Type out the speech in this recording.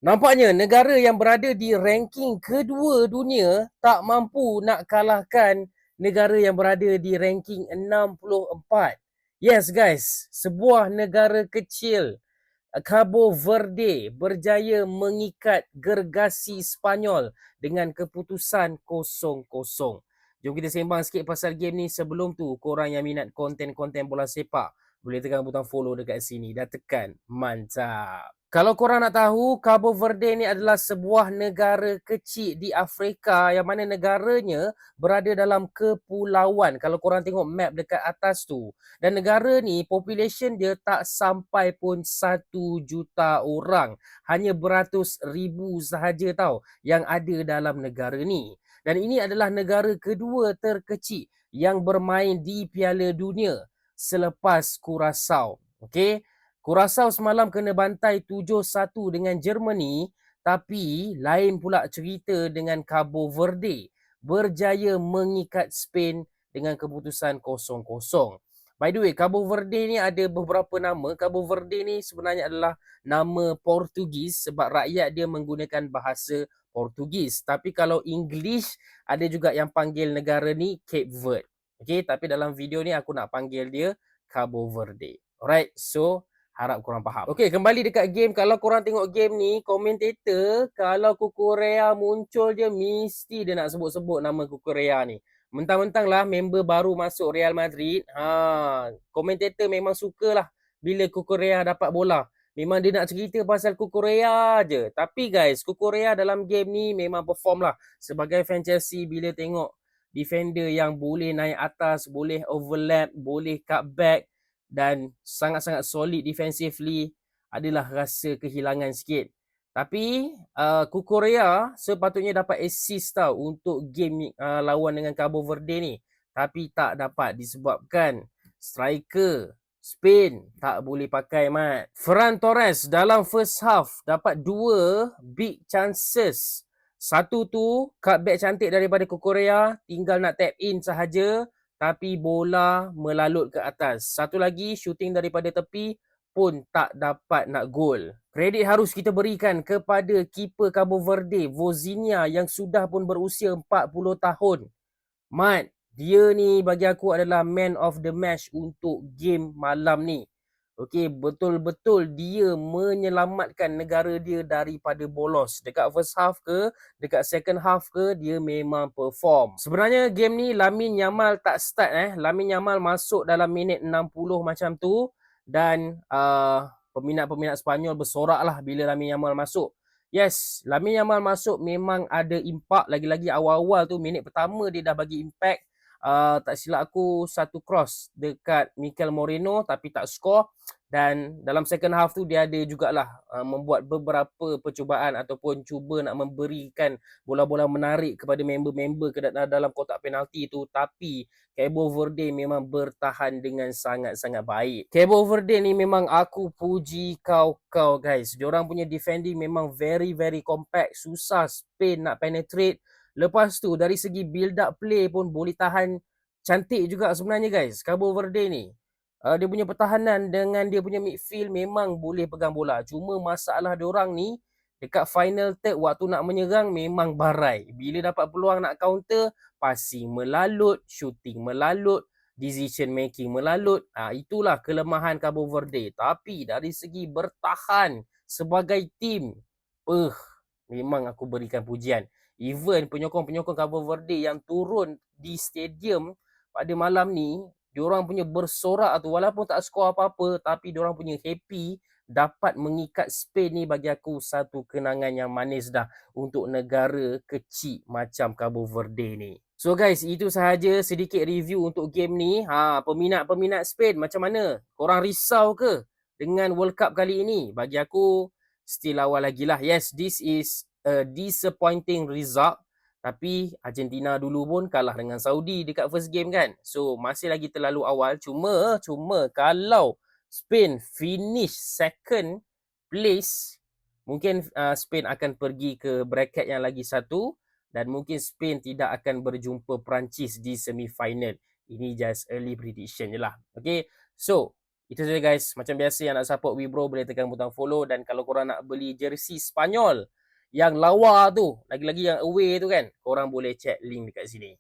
Nampaknya negara yang berada di ranking kedua dunia tak mampu nak kalahkan negara yang berada di ranking 64. Yes guys, sebuah negara kecil Cabo Verde berjaya mengikat gergasi Spanyol dengan keputusan 0-0. Jom kita sembang sikit pasal game ni. Sebelum tu, korang yang minat konten-konten bola sepak, boleh tekan butang follow dekat sini dan tekan mantap. Kalau korang nak tahu, Cabo Verde ni adalah sebuah negara kecil di Afrika yang mana negaranya berada dalam kepulauan. Kalau korang tengok map dekat atas tu. Dan negara ni population dia tak sampai pun 1 juta orang. Hanya beratus ribu sahaja tau yang ada dalam negara ni. Dan ini adalah negara kedua terkecil yang bermain di Piala Dunia selepas Curaçao. Okey. Curaçao semalam kena bantai 7-1 dengan Germany, tapi lain pula cerita dengan Cabo Verde. Berjaya mengikat Spain dengan keputusan 0-0. By the way, Cabo Verde ni ada beberapa nama. Cabo Verde ni sebenarnya adalah nama Portugis sebab rakyat dia menggunakan bahasa Portugis. Tapi kalau English, ada juga yang panggil negara ni Cape Verde. Okay, tapi dalam video ni aku nak panggil dia Cabo Verde. Alright, so harap korang faham. Okay, kembali dekat game. Kalau korang tengok game ni, komentator kalau Kukurea muncul je, mesti dia nak sebut-sebut nama Kukurea ni. Mentang-mentang lah member baru masuk Real Madrid. Komentator memang sukalah bila Kukurea dapat bola. Memang dia nak cerita pasal Kukurea je. Tapi guys, Kukurea dalam game ni memang perform lah. Sebagai fan Chelsea, bila tengok defender yang boleh naik atas, boleh overlap, boleh cut back dan sangat-sangat solid defensively, adalah rasa kehilangan sikit. Tapi Kukurea sepatutnya dapat assist tau untuk game lawan dengan Cabo Verde ni. Tapi tak dapat disebabkan striker Spain tak boleh pakai mat. Ferran Torres dalam first half dapat 2 big chances. Satu tu cutback cantik daripada Kukurea, tinggal nak tap in sahaja, tapi bola melalut ke atas. Satu lagi shooting daripada tepi pun tak dapat nak gol. Kredit harus kita berikan kepada keeper Cabo Verde, Vozinha, yang sudah pun berusia 40 tahun. Mat, dia ni bagi aku adalah man of the match untuk game malam ni. Okey, betul-betul dia menyelamatkan negara dia daripada bolos. Dekat first half ke, dekat second half ke, dia memang perform. Sebenarnya game ni Lamine Yamal tak start. Lamine Yamal masuk dalam minit 60 macam tu. Dan peminat-peminat Sepanyol bersorak lah bila Lamine Yamal masuk. Yes, Lamine Yamal masuk memang ada impak. Lagi-lagi awal-awal tu, minit pertama dia dah bagi impact. Tak silap aku satu cross dekat Mikel Moreno tapi tak skor. Dan dalam second half tu dia ada jugalah membuat beberapa percubaan ataupun cuba nak memberikan bola-bola menarik kepada member-member ke dalam kotak penalti tu, tapi Cabo Verde memang bertahan dengan sangat-sangat baik. Cabo Verde ni memang aku puji kau guys. Diorang punya defending memang very compact, susah Spain nak penetrate. Lepas tu dari segi build up play pun boleh tahan cantik juga sebenarnya guys. Cabo Verde ni dia punya pertahanan dengan dia punya midfield memang boleh pegang bola. Cuma masalah diorang ni dekat final third waktu nak menyerang memang barai. Bila dapat peluang nak counter, passing melalut, shooting melalut, decision making melalut. Itulah kelemahan Cabo Verde. Tapi dari segi bertahan sebagai tim, memang aku berikan pujian. Even penyokong-penyokong Cabo Verde yang turun di stadium pada malam ni, diorang punya bersorak tu walaupun tak skor apa-apa, tapi diorang punya happy dapat mengikat Spain ni. Bagi aku satu kenangan yang manis dah untuk negara kecil macam Cabo Verde ni. So guys, itu sahaja sedikit review untuk game ni. Peminat-peminat Spain macam mana? Korang risau ke dengan World Cup kali ini? Bagi aku still awal lagi lah. Yes, this is a disappointing result. Tapi Argentina dulu pun kalah dengan Saudi dekat first game kan. So masih lagi terlalu awal. Cuma kalau Spain finish second place, mungkin Spain akan pergi ke bracket yang lagi satu. Dan mungkin Spain tidak akan berjumpa Perancis di semi-final. Ini just early prediction je lah. Okay, so Itu saja guys. Macam biasa yang nak support Wibro boleh tekan butang follow. Dan kalau korang nak beli jersey Spanyol yang lawa tu, lagi-lagi yang away tu kan, korang boleh check link dekat sini.